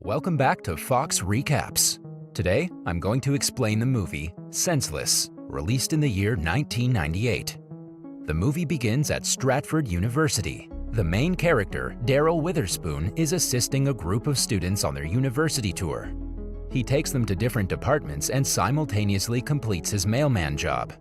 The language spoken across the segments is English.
Welcome back to Fox Recaps. Today, I'm going to explain the movie Senseless, released in the year 1998. The movie begins at Stratford University. The main character, Daryl Witherspoon, is assisting a group of students on their university tour. He takes them to different departments and simultaneously completes his mailman job.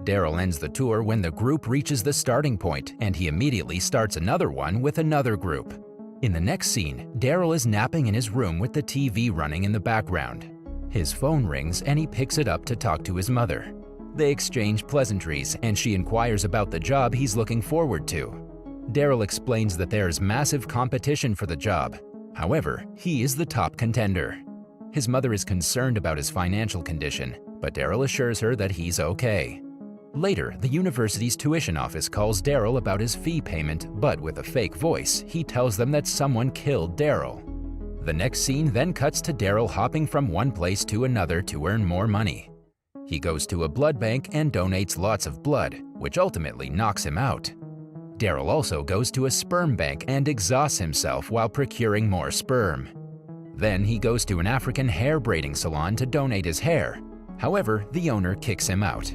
Daryl ends the tour when the group reaches the starting point, and he immediately starts another one with another group. In the next scene, Daryl is napping in his room with the TV running in the background. His phone rings and he picks it up to talk to his mother. They exchange pleasantries and she inquires about the job he's looking forward to. Daryl explains that there's massive competition for the job. However, he is the top contender. His mother is concerned about his financial condition, but Daryl assures her that he's okay. Later, the university's tuition office calls Daryl about his fee payment, but with a fake voice, he tells them that someone killed Daryl. The next scene then cuts to Daryl hopping from one place to another to earn more money. He goes to a blood bank and donates lots of blood, which ultimately knocks him out. Daryl also goes to a sperm bank and exhausts himself while procuring more sperm. Then he goes to an African hair braiding salon to donate his hair. However, the owner kicks him out.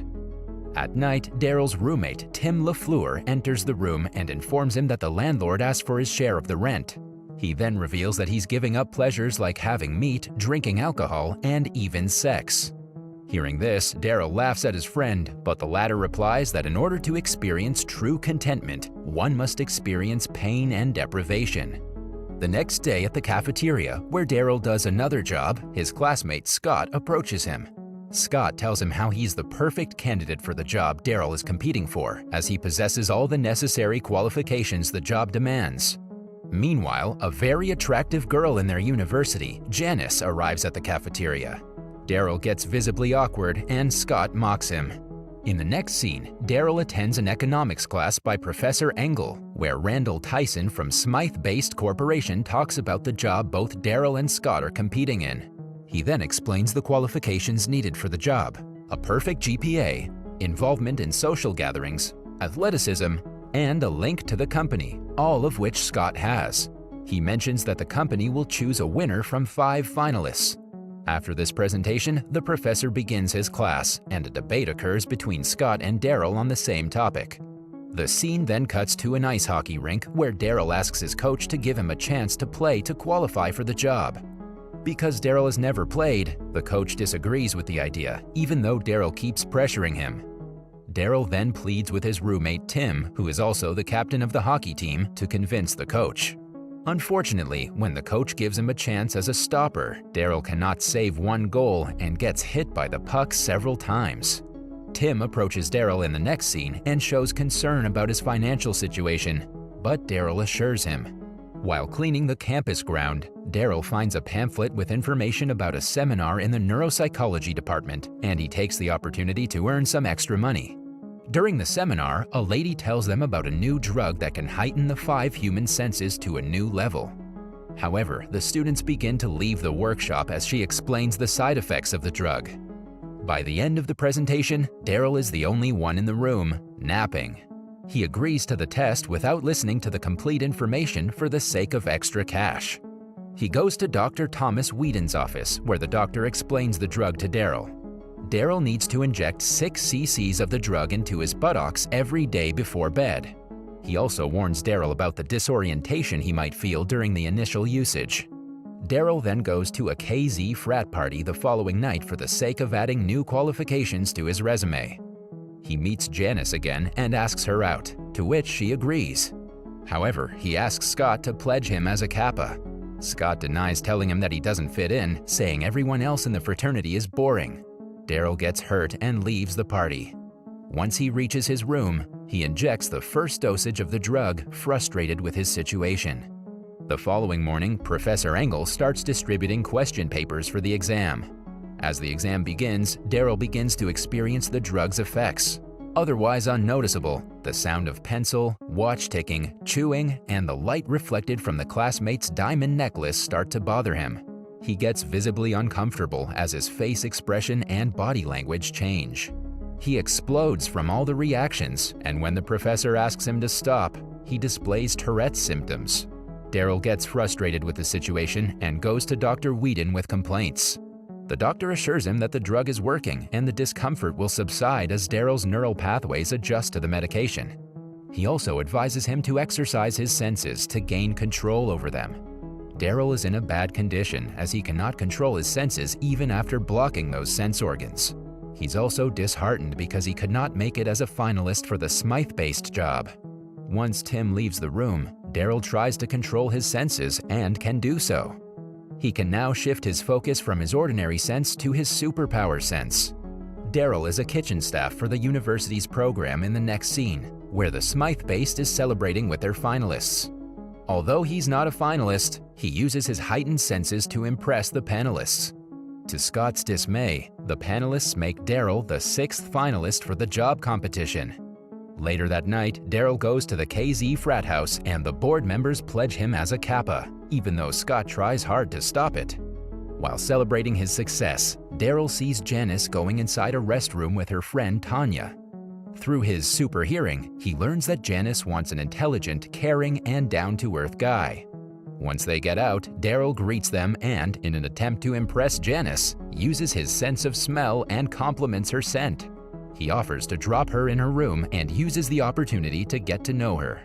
At night, Daryl's roommate, Tim LaFleur, enters the room and informs him that the landlord asked for his share of the rent. He then reveals that he's giving up pleasures like having meat, drinking alcohol, and even sex. Hearing this, Daryl laughs at his friend, but the latter replies that in order to experience true contentment, one must experience pain and deprivation. The next day at the cafeteria, where Daryl does another job, his classmate Scott approaches him. Scott tells him how he's the perfect candidate for the job Daryl is competing for, as he possesses all the necessary qualifications the job demands. Meanwhile, a very attractive girl in their university, Janice, arrives at the cafeteria. Daryl gets visibly awkward and Scott mocks him. In the next scene, Daryl attends an economics class by Professor Engel, where Randall Tyson from Smythe-based Corporation talks about the job both Daryl and Scott are competing in. He then explains the qualifications needed for the job: a perfect GPA, involvement in social gatherings, athleticism, and a link to the company, all of which Scott has. He mentions that the company will choose a winner from 5 finalists. After this presentation, the professor begins his class, and a debate occurs between Scott and Daryl on the same topic. The scene then cuts to an ice hockey rink where Daryl asks his coach to give him a chance to play to qualify for the job. Because Daryl has never played, the coach disagrees with the idea, even though Daryl keeps pressuring him. Daryl then pleads with his roommate Tim, who is also the captain of the hockey team, to convince the coach. Unfortunately, when the coach gives him a chance as a stopper, Daryl cannot save one goal and gets hit by the puck several times. Tim approaches Daryl in the next scene and shows concern about his financial situation, but Daryl assures him. While cleaning the campus ground, Daryl finds a pamphlet with information about a seminar in the neuropsychology department, and he takes the opportunity to earn some extra money. During the seminar, a lady tells them about a new drug that can heighten the 5 human senses to a new level. However, the students begin to leave the workshop as she explains the side effects of the drug. By the end of the presentation, Daryl is the only one in the room, napping. He agrees to the test without listening to the complete information for the sake of extra cash. He goes to Dr. Thomas Whedon's office, where the doctor explains the drug to Daryl. Daryl needs to inject 6 cc's of the drug into his buttocks every day before bed. He also warns Daryl about the disorientation he might feel during the initial usage. Daryl then goes to a KZ frat party the following night for the sake of adding new qualifications to his resume. He meets Janice again and asks her out, to which she agrees. However, he asks Scott to pledge him as a Kappa. Scott denies telling him that he doesn't fit in, saying everyone else in the fraternity is boring. Daryl gets hurt and leaves the party. Once he reaches his room, he injects the first dosage of the drug, frustrated with his situation. The following morning, Professor Engel starts distributing question papers for the exam. As the exam begins, Daryl begins to experience the drug's effects. Otherwise unnoticeable, the sound of pencil, watch ticking, chewing, and the light reflected from the classmate's diamond necklace start to bother him. He gets visibly uncomfortable as his face expression and body language change. He explodes from all the reactions, and when the professor asks him to stop, he displays Tourette's symptoms. Daryl gets frustrated with the situation and goes to Dr. Whedon with complaints. The doctor assures him that the drug is working and the discomfort will subside as Daryl's neural pathways adjust to the medication. He also advises him to exercise his senses to gain control over them. Daryl is in a bad condition as he cannot control his senses even after blocking those sense organs. He's also disheartened because he could not make it as a finalist for the Smythe-based job. Once Tim leaves the room, Daryl tries to control his senses and can do so. He can now shift his focus from his ordinary sense to his superpower sense. Daryl is a kitchen staff for the university's program in the next scene, where the Smythe-based is celebrating with their finalists. Although he's not a finalist, he uses his heightened senses to impress the panelists. To Scott's dismay, the panelists make Daryl the sixth finalist for the job competition. Later that night, Daryl goes to the KZ frat house and the board members pledge him as a Kappa, even though Scott tries hard to stop it. While celebrating his success, Daryl sees Janice going inside a restroom with her friend Tanya. Through his super hearing, he learns that Janice wants an intelligent, caring, and down-to-earth guy. Once they get out, Daryl greets them and, in an attempt to impress Janice, uses his sense of smell and compliments her scent. He offers to drop her in her room and uses the opportunity to get to know her.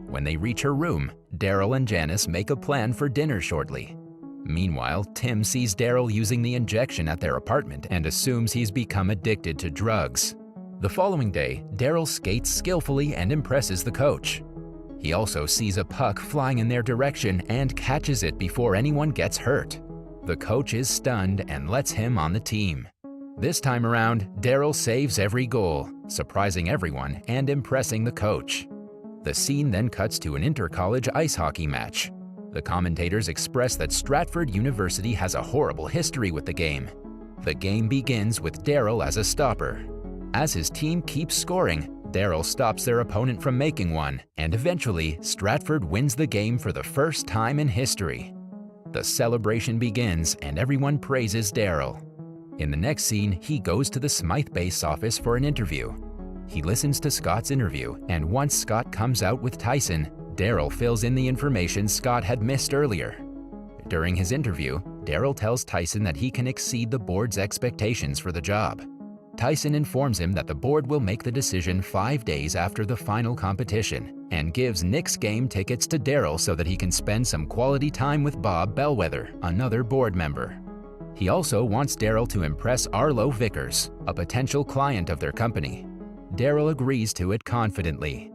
When they reach her room, Daryl and Janice make a plan for dinner shortly. Meanwhile, Tim sees Daryl using the injection at their apartment and assumes he's become addicted to drugs. The following day, Daryl skates skillfully and impresses the coach. He also sees a puck flying in their direction and catches it before anyone gets hurt. The coach is stunned and lets him on the team. This time around, Daryl saves every goal, surprising everyone and impressing the coach. The scene then cuts to an inter-college ice hockey match. The commentators express that Stratford University has a horrible history with the game. The game begins with Daryl as a stopper. As his team keeps scoring, Daryl stops their opponent from making one, and eventually, Stratford wins the game for the first time in history. The celebration begins and everyone praises Daryl. In the next scene, he goes to the Smythe base office for an interview. He listens to Scott's interview, and once Scott comes out with Tyson, Daryl fills in the information Scott had missed earlier. During his interview, Daryl tells Tyson that he can exceed the board's expectations for the job. Tyson informs him that the board will make the decision 5 days after the final competition and gives Knicks game tickets to Daryl so that he can spend some quality time with Bob Bellwether, another board member. He also wants Daryl to impress Arlo Vickers, a potential client of their company. Daryl agrees to it confidently.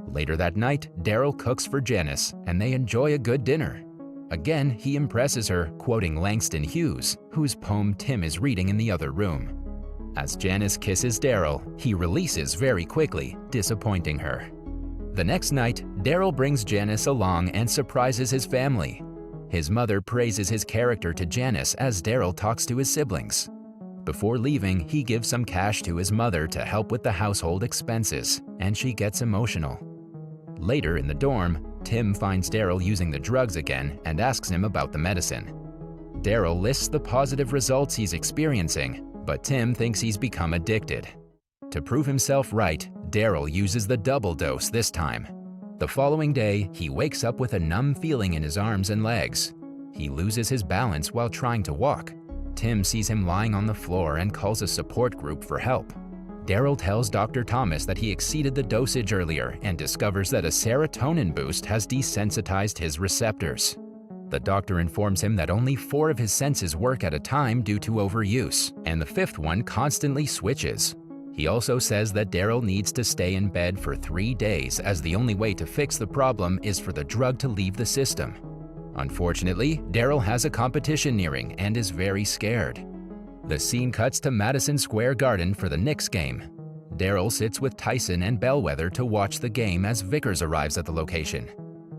Later that night, Daryl cooks for Janice, and they enjoy a good dinner. Again, he impresses her, quoting Langston Hughes, whose poem Tim is reading in the other room. As Janice kisses Daryl, he releases very quickly, disappointing her. The next night, Daryl brings Janice along and surprises his family. His mother praises his character to Janice as Daryl talks to his siblings. Before leaving, he gives some cash to his mother to help with the household expenses, and she gets emotional. Later in the dorm, Tim finds Daryl using the drugs again and asks him about the medicine. Daryl lists the positive results he's experiencing, but Tim thinks he's become addicted. To prove himself right, Daryl uses the double dose this time. The following day, he wakes up with a numb feeling in his arms and legs. He loses his balance while trying to walk. Tim sees him lying on the floor and calls a support group for help. Daryl tells Dr. Thomas that he exceeded the dosage earlier and discovers that a serotonin boost has desensitized his receptors. The doctor informs him that only 4 of his senses work at a time due to overuse, and the 5th one constantly switches. He also says that Daryl needs to stay in bed for 3 days as the only way to fix the problem is for the drug to leave the system. Unfortunately, Daryl has a competition nearing and is very scared. The scene cuts to Madison Square Garden for the Knicks game. Daryl sits with Tyson and Bellwether to watch the game as Vickers arrives at the location.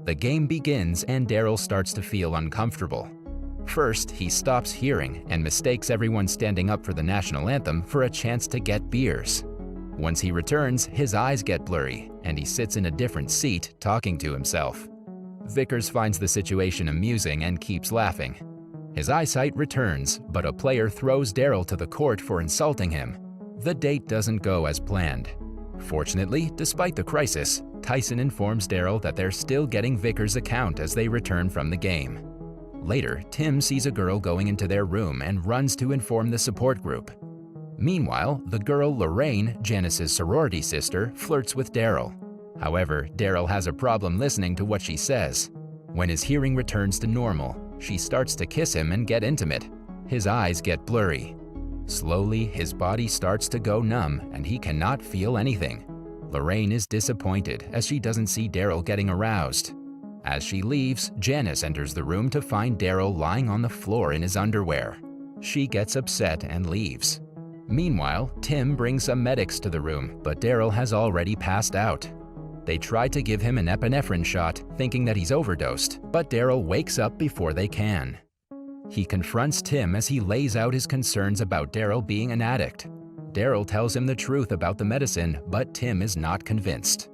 The game begins and Daryl starts to feel uncomfortable. First, he stops hearing and mistakes everyone standing up for the national anthem for a chance to get beers. Once he returns, his eyes get blurry, and he sits in a different seat talking to himself. Vickers finds the situation amusing and keeps laughing. His eyesight returns, but a player throws Daryl to the court for insulting him. The date doesn't go as planned. Fortunately, despite the crisis, Tyson informs Daryl that they're still getting Vickers' account as they return from the game. Later, Tim sees a girl going into their room and runs to inform the support group. Meanwhile, the girl Lorraine, Janice's sorority sister, flirts with Daryl. However, Daryl has a problem listening to what she says. When his hearing returns to normal, she starts to kiss him and get intimate. His eyes get blurry. Slowly, his body starts to go numb and he cannot feel anything. Lorraine is disappointed as she doesn't see Daryl getting aroused. As she leaves, Janice enters the room to find Daryl lying on the floor in his underwear. She gets upset and leaves. Meanwhile, Tim brings some medics to the room, but Daryl has already passed out. They try to give him an epinephrine shot, thinking that he's overdosed, but Daryl wakes up before they can. He confronts Tim as he lays out his concerns about Daryl being an addict. Daryl tells him the truth about the medicine, but Tim is not convinced.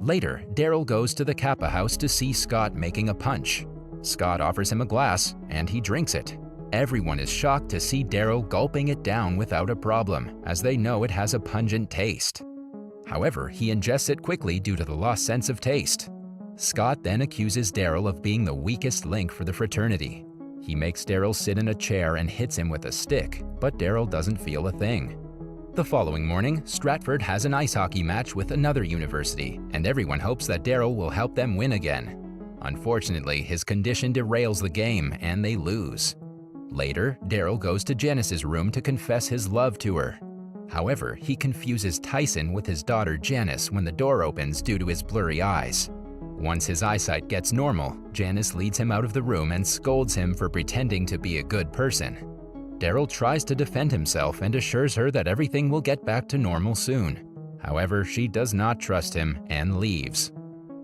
Later, Daryl goes to the Kappa house to see Scott making a punch. Scott offers him a glass, and he drinks it. Everyone is shocked to see Daryl gulping it down without a problem, as they know it has a pungent taste. However, he ingests it quickly due to the lost sense of taste. Scott then accuses Daryl of being the weakest link for the fraternity. He makes Daryl sit in a chair and hits him with a stick, but Daryl doesn't feel a thing. The following morning, Stratford has an ice hockey match with another university, and everyone hopes that Daryl will help them win again. Unfortunately, his condition derails the game, and they lose. Later, Daryl goes to Janice's room to confess his love to her. However, he confuses Tyson with his daughter Janice when the door opens due to his blurry eyes. Once his eyesight gets normal, Janice leads him out of the room and scolds him for pretending to be a good person. Daryl tries to defend himself and assures her that everything will get back to normal soon. However, she does not trust him and leaves.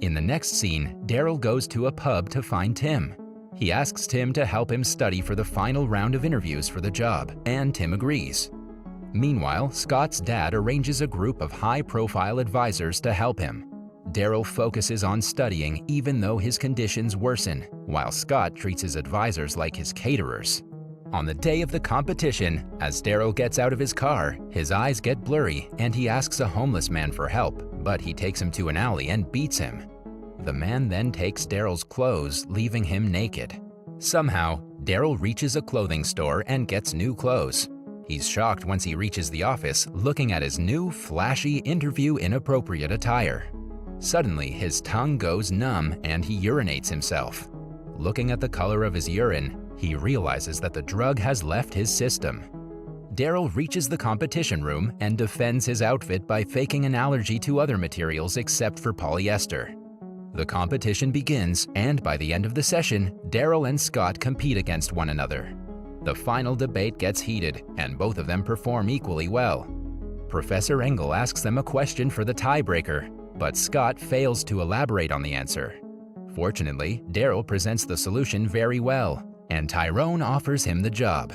In the next scene, Daryl goes to a pub to find Tim. He asks Tim to help him study for the final round of interviews for the job, and Tim agrees. Meanwhile, Scott's dad arranges a group of high-profile advisors to help him. Daryl focuses on studying even though his conditions worsen, while Scott treats his advisors like his caterers. On the day of the competition, as Daryl gets out of his car, his eyes get blurry and he asks a homeless man for help, but he takes him to an alley and beats him. The man then takes Daryl's clothes, leaving him naked. Somehow, Daryl reaches a clothing store and gets new clothes. He's shocked once he reaches the office, looking at his new, flashy, interview-inappropriate attire. Suddenly, his tongue goes numb and he urinates himself. Looking at the color of his urine, he realizes that the drug has left his system. Daryl reaches the competition room and defends his outfit by faking an allergy to other materials except for polyester. The competition begins, and by the end of the session, Daryl and Scott compete against one another. The final debate gets heated, and both of them perform equally well. Professor Engel asks them a question for the tiebreaker, but Scott fails to elaborate on the answer. Fortunately, Daryl presents the solution very well, and Tyrone offers him the job.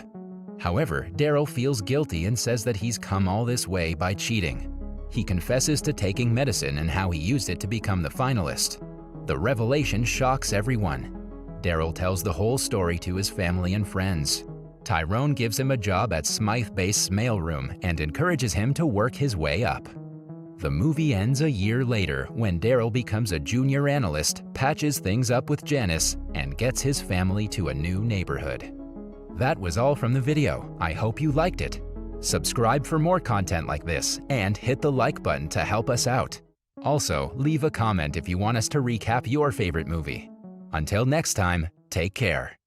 However, Daryl feels guilty and says that he's come all this way by cheating. He confesses to taking medicine and how he used it to become the finalist. The revelation shocks everyone. Daryl tells the whole story to his family and friends. Tyrone gives him a job at Smythe-based mailroom and encourages him to work his way up. The movie ends a year later when Daryl becomes a junior analyst, patches things up with Janice, and gets his family to a new neighborhood. That was all from the video. I hope you liked it. Subscribe for more content like this and hit the like button to help us out. Also, leave a comment if you want us to recap your favorite movie. Until next time, take care.